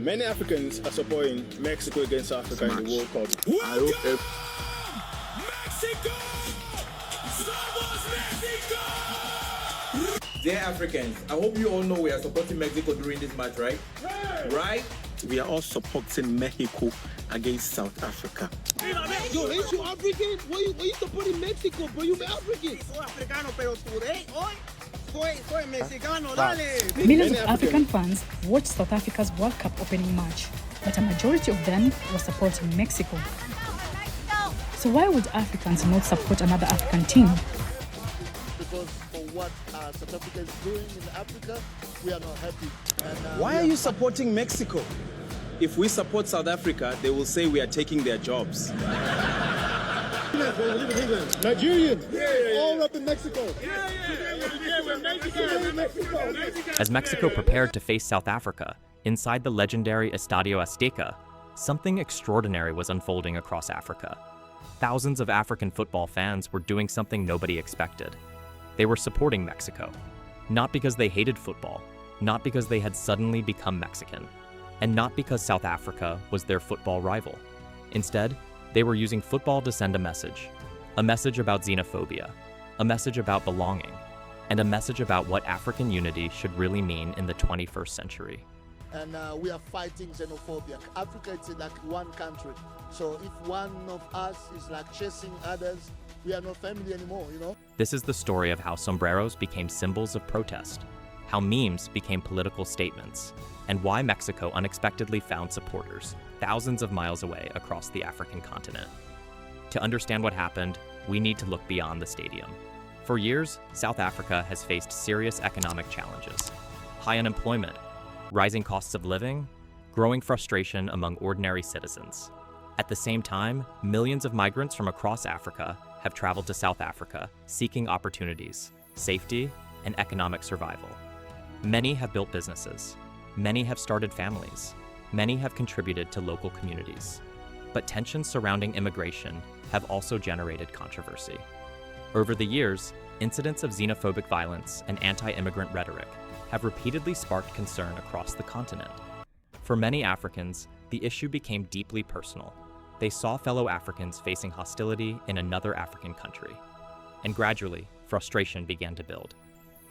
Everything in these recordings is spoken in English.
Many Africans are supporting Mexico against Africa in the World Cup. I hope Mexico! Somos Mexico! Dear Africans, I hope you all know we are supporting Mexico during this match, right? Right? we are all supporting Mexico against South Africa. Yo, ain't you African? Why you supporting Mexico, bro? You African. Soy africano, pero today, hoy, soy mexicano, dale. Millions of African fans watched South Africa's World Cup opening match, but a majority of them were supporting Mexico. So why would Africans not support another African team? Because for what South Africa is doing in Africa, we are not happy. And, why are you supporting Mexico? If we support South Africa, they will say we are taking their jobs. Nigerians, all up in Mexico. As Mexico prepared to face South Africa, inside the legendary Estadio Azteca, something extraordinary was unfolding across Africa. Thousands of African football fans were doing something nobody expected. They were supporting Mexico, not because they hated football, not because they had suddenly become Mexican, and not because South Africa was their football rival. Instead, they were using football to send a message about xenophobia, a message about belonging, and a message about what African unity should really mean in the 21st century. And we are fighting xenophobia. Africa is like one country. So if one of us is like chasing others, we are not family anymore, you know? This is the story of how sombreros became symbols of protest, how memes became political statements, and why Mexico unexpectedly found supporters thousands of miles away across the African continent. To understand what happened, we need to look beyond the stadium. For years, South Africa has faced serious economic challenges: high unemployment, rising costs of living, growing frustration among ordinary citizens. At the same time, millions of migrants from across Africa have traveled to South Africa seeking opportunities, safety, and economic survival. Many have built businesses. Many have started families. Many have contributed to local communities. But tensions surrounding immigration have also generated controversy. Over the years, incidents of xenophobic violence and anti-immigrant rhetoric have repeatedly sparked concern across the continent. For many Africans, the issue became deeply personal. They saw fellow Africans facing hostility in another African country. And gradually, frustration began to build.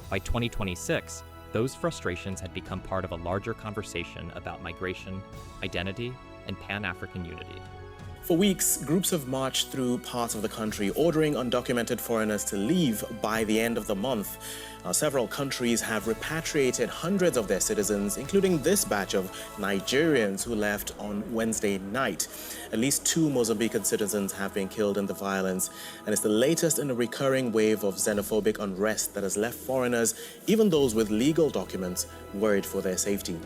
By 2026, those frustrations had become part of a larger conversation about migration, identity, and Pan-African unity. For weeks, groups have marched through parts of the country, ordering undocumented foreigners to leave by the end of the month. Several countries have repatriated hundreds of their citizens, including this batch of Nigerians who left on Wednesday night. At least 2 Mozambican citizens have been killed in the violence, and it's the latest in a recurring wave of xenophobic unrest that has left foreigners, even those with legal documents, worried for their safety.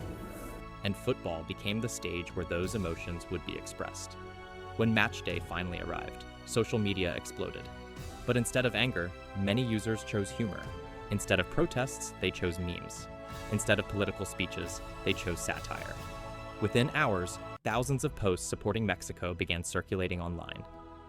And football became the stage where those emotions would be expressed. When match day finally arrived, social media exploded. But instead of anger, many users chose humor. Instead of protests, they chose memes. Instead of political speeches, they chose satire. Within hours, thousands of posts supporting Mexico began circulating online.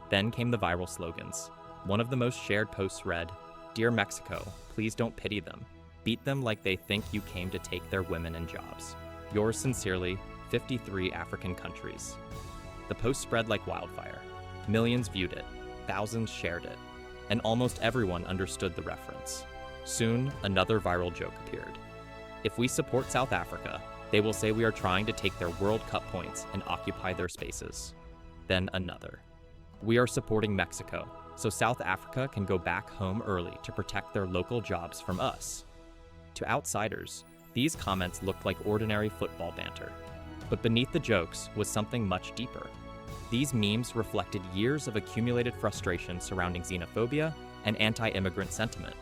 Then came the viral slogans. One of the most shared posts read, "Dear Mexico, please don't pity them. Beat them like they think you came to take their women and jobs. Yours sincerely, 53 African countries." The post spread like wildfire. Millions viewed it, thousands shared it, and almost everyone understood the reference. Soon, another viral joke appeared. If we support South Africa, they will say we are trying to take their World Cup points and occupy their spaces. Then another. We are supporting Mexico, so South Africa can go back home early to protect their local jobs from us. To outsiders, these comments looked like ordinary football banter. But beneath the jokes was something much deeper. These memes reflected years of accumulated frustration surrounding xenophobia and anti-immigrant sentiment.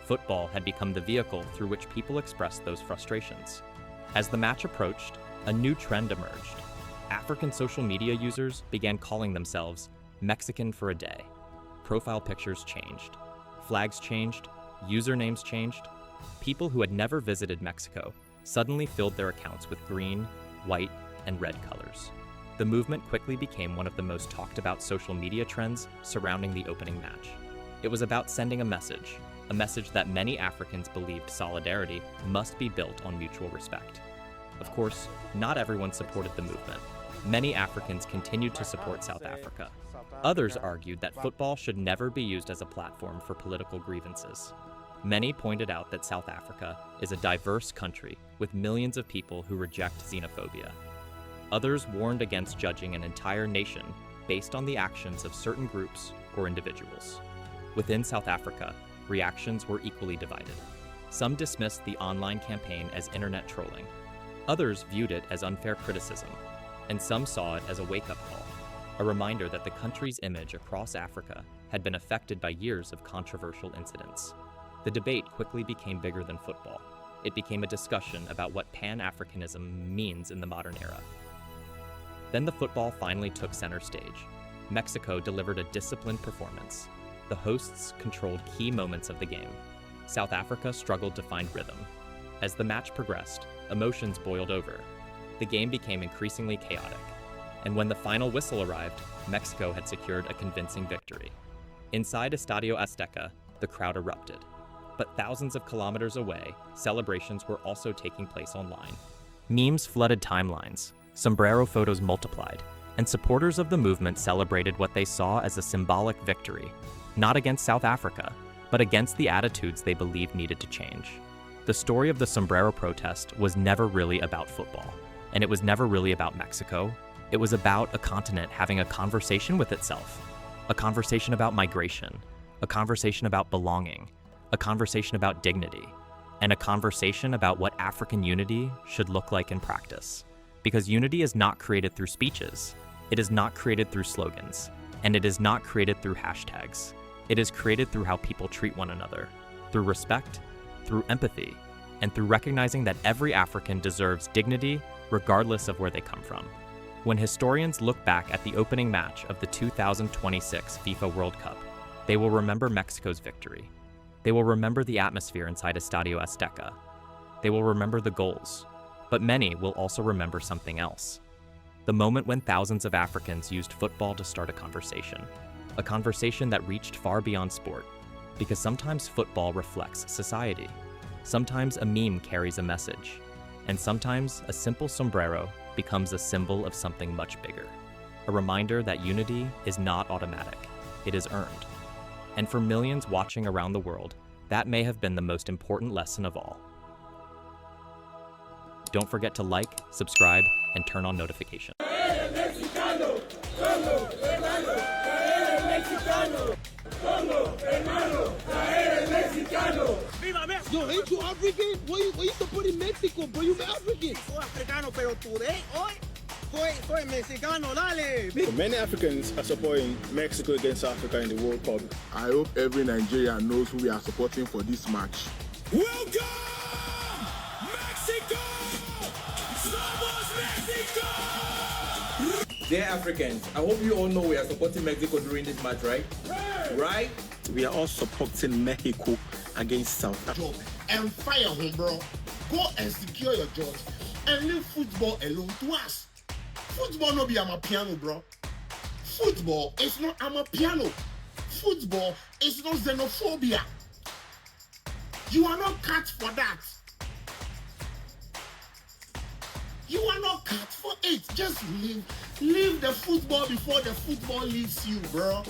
Football had become the vehicle through which people expressed those frustrations. As the match approached, a new trend emerged. African social media users began calling themselves Mexican for a day. Profile pictures changed. Flags changed. Usernames changed. People who had never visited Mexico suddenly filled their accounts with green, white, and red colors. The movement quickly became one of the most talked about social media trends surrounding the opening match. It was about sending a message that many Africans believed solidarity must be built on mutual respect. Of course, not everyone supported the movement. Many Africans continued to support South Africa. Others argued that football should never be used as a platform for political grievances. Many pointed out that South Africa is a diverse country with millions of people who reject xenophobia. Others warned against judging an entire nation based on the actions of certain groups or individuals. Within South Africa, reactions were equally divided. Some dismissed the online campaign as internet trolling. Others viewed it as unfair criticism, and some saw it as a wake-up call, a reminder that the country's image across Africa had been affected by years of controversial incidents. The debate quickly became bigger than football. It became a discussion about what Pan-Africanism means in the modern era. Then the football finally took center stage. Mexico delivered a disciplined performance. The hosts controlled key moments of the game. South Africa struggled to find rhythm. As the match progressed, emotions boiled over. The game became increasingly chaotic. And when the final whistle arrived, Mexico had secured a convincing victory. Inside Estadio Azteca, the crowd erupted. But thousands of kilometers away, celebrations were also taking place online. Memes flooded timelines, Sombrero photos multiplied, and supporters of the movement celebrated what they saw as a symbolic victory, not against South Africa, but against the attitudes they believed needed to change. The story of the Sombrero protest was never really about football, and it was never really about Mexico. It was about a continent having a conversation with itself, a conversation about migration, a conversation about belonging, a conversation about dignity, and a conversation about what African unity should look like in practice. Because unity is not created through speeches, it is not created through slogans, and it is not created through hashtags. It is created through how people treat one another, through respect, through empathy, and through recognizing that every African deserves dignity regardless of where they come from. When historians look back at the opening match of the 2026 FIFA World Cup, they will remember Mexico's victory. They will remember the atmosphere inside Estadio Azteca. They will remember the goals, but many will also remember something else. The moment when thousands of Africans used football to start a conversation that reached far beyond sport, because sometimes football reflects society. Sometimes a meme carries a message, and sometimes a simple sombrero becomes a symbol of something much bigger. A reminder that unity is not automatic, it is earned. And for millions watching around the world, that may have been the most important lesson of all. Don't forget to like, subscribe, and turn on notifications. Yo, ain't you African? Why you supporting Mexico, bro? You African. Soy africano, pero today, hoy, soy mexicano, dale. So many Africans are supporting Mexico against Africa in the World Cup. I hope every Nigerian knows who we are supporting for this match. Welcome, Mexico! Somos Mexico! Dear Africans, I hope you all know we are supporting Mexico during this match, right? Right? We are all supporting Mexico against South Africa. And fire home, bro. Go and secure your jobs and leave football alone to us. Football no be piano, bro. Football is not piano. Football is not xenophobia. You are not cut for that. You are not cut for it. Just leave the football before the football leaves you, bro.